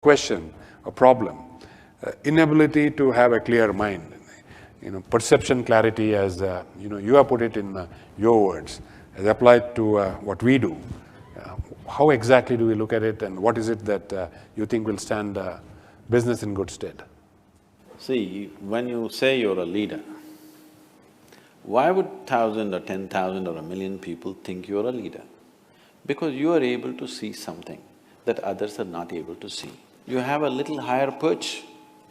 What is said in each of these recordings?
question, a problem, inability to have a clear mind, perception clarity as, you have put it in your words, as applied to what we do. How exactly do we look at it, and what is it that you think will stand business in good stead? See, when you say you're a leader, why would 1,000 or 10,000 or 1,000,000 people think you're a leader? Because you are able to see something that others are not able to see. You have a little higher perch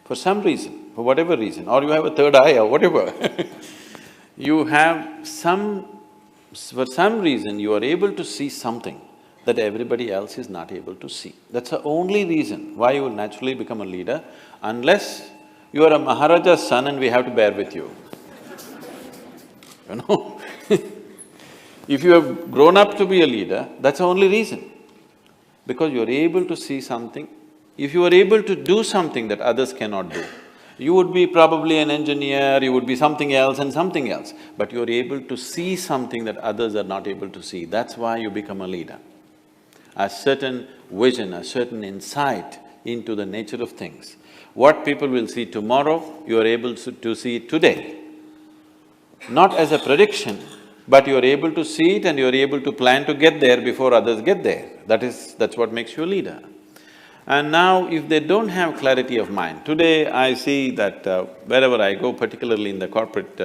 for some reason, for whatever reason, or you have a third eye or whatever you have for some reason you are able to see something that everybody else is not able to see. That's the only reason why you will naturally become a leader, unless you are a Maharaja's son and we have to bear with you. You know If you have grown up to be a leader, that's the only reason. Because you're able to see something. If you are able to do something that others cannot do, you would be probably an engineer, you would be something else and something else, but you're able to see something that others are not able to see. That's why you become a leader. A certain vision, a certain insight into the nature of things. What people will see tomorrow, you are able to see it today. Not as a prediction, but you're able to see it and you're able to plan to get there before others get there. That's what makes you a leader. And now, if they don't have clarity of mind, today I see that wherever I go, particularly in the corporate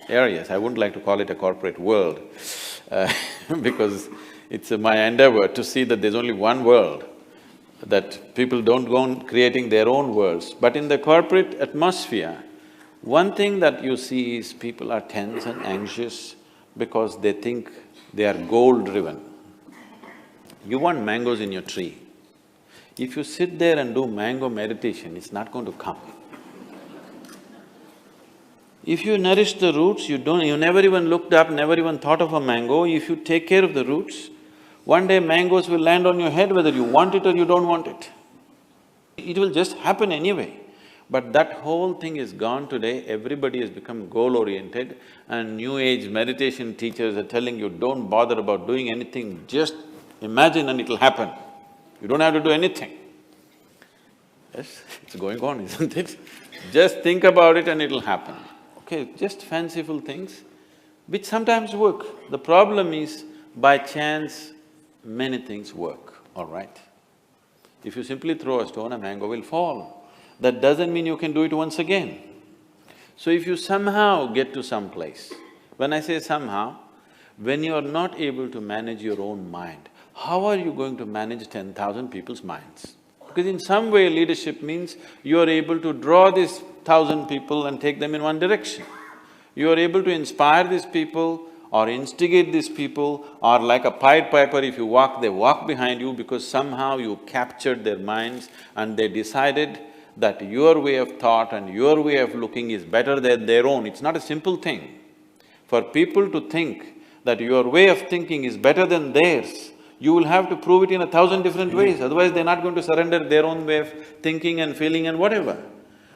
areas, I wouldn't like to call it a corporate world because it's my endeavor to see that there's only one world, that people don't go on creating their own worlds. But in the corporate atmosphere, one thing that you see is people are tense and anxious because they think they are goal-driven. You want mangoes in your tree. If you sit there and do mango meditation, it's not going to come. If you nourish the roots, you never even looked up, never even thought of a mango, if you take care of the roots, one day mangoes will land on your head whether you want it or you don't want it. It will just happen anyway. But that whole thing is gone today, everybody has become goal-oriented, and new age meditation teachers are telling you, don't bother about doing anything, just imagine and it'll happen. You don't have to do anything. Yes, it's going on, isn't it? Just think about it and it'll happen. Okay, just fanciful things, which sometimes work. The problem is, by chance, many things work, all right? If you simply throw a stone, a mango will fall. That doesn't mean you can do it once again. So if you somehow get to some place, when I say somehow, when you are not able to manage your own mind, how are you going to manage 10,000 people's minds? Because in some way leadership means you are able to draw these 1,000 people and take them in one direction. You are able to inspire these people or instigate these people, or like a Pied Piper, if you walk, they walk behind you because somehow you captured their minds and they decided that your way of thought and your way of looking is better than their own. It's not a simple thing. For people to think that your way of thinking is better than theirs, you will have to prove it in 1,000 different ways, otherwise they're not going to surrender their own way of thinking and feeling and whatever.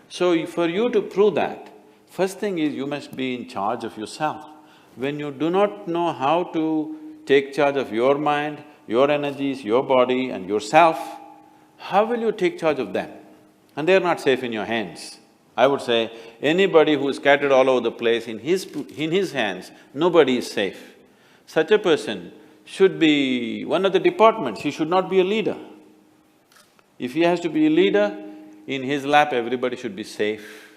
So for you to prove that, first thing is you must be in charge of yourself. When you do not know how to take charge of your mind, your energies, your body and yourself, how will you take charge of them? And they're not safe in your hands. I would say, anybody who is scattered all over the place, in his hands, nobody is safe. Such a person should be one of the departments, he should not be a leader. If he has to be a leader, in his lap everybody should be safe,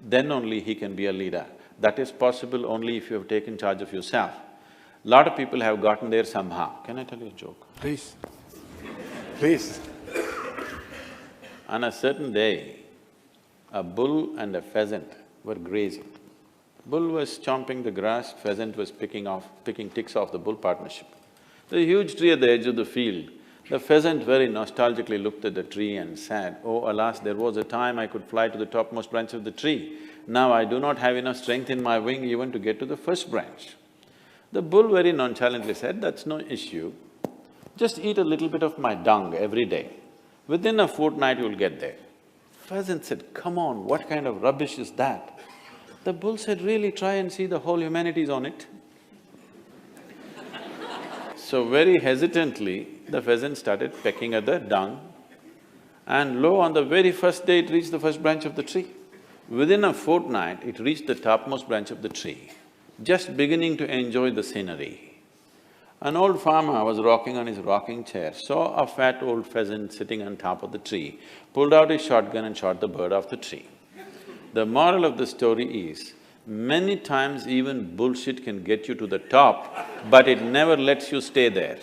then only he can be a leader. That is possible only if you have taken charge of yourself. Lot of people have gotten there somehow. Can I tell you a joke? Please. Please. On a certain day, a bull and a pheasant were grazing. Bull was chomping the grass, pheasant was picking ticks off the bull partnership. There's a huge tree at the edge of the field. The pheasant very nostalgically looked at the tree and said, "Oh, alas, there was a time I could fly to the topmost branch of the tree. Now I do not have enough strength in my wing even to get to the first branch." The bull very nonchalantly said, "That's no issue. Just eat a little bit of my dung every day. Within a fortnight you'll get there." Pheasant said, "Come on, what kind of rubbish is that?" The bull said, "Really, try and see, the whole humanity is on it." So very hesitantly, the pheasant started pecking at the dung And lo, on the very first day, it reached the first branch of the tree. Within a fortnight, it reached the topmost branch of the tree, just beginning to enjoy the scenery. An old farmer was rocking on his rocking chair, saw a fat old pheasant sitting on top of the tree, pulled out his shotgun and shot the bird off the tree. The moral of the story is, many times even bullshit can get you to the top, but it never lets you stay there.